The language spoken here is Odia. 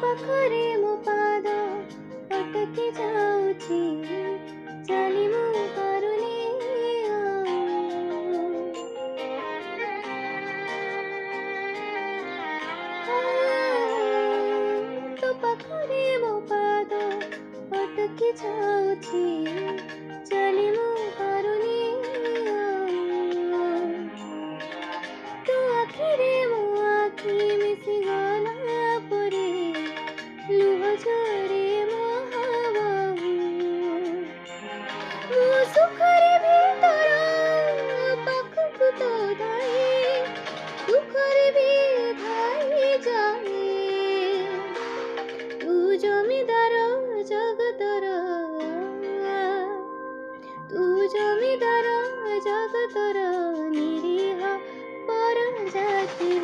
ପାଖରେ ମୋ ପାଦ ଅଟକି ଯାଉଛି, ଚାଲି ମୁଁ ପାରୁନି ତୋ ପାଖରେ ମୋ ପାଦ ଅଟକି ଯାଉଛି, ଚାଲି ମୁଁ ପାରୁନି ତୋ ଆଖିରେ ମୋ ଆଖି ମିଶିଗଲା ପରେ ଲୁହ ଝରେ ମୋ ହାବାହୁ। ମୋ ସୁଖରେ ଭିତର ପାଖକୁ ତ ଧାଇଁ, ଦୁଃଖରେ ବି ଧାଇଁ ଯାଏ। ତୁ ଜମିଦାର ଜଗତର, ତୁ ଜମିଦାର ଜଗତର ନିରୀହ ପରଜାତି।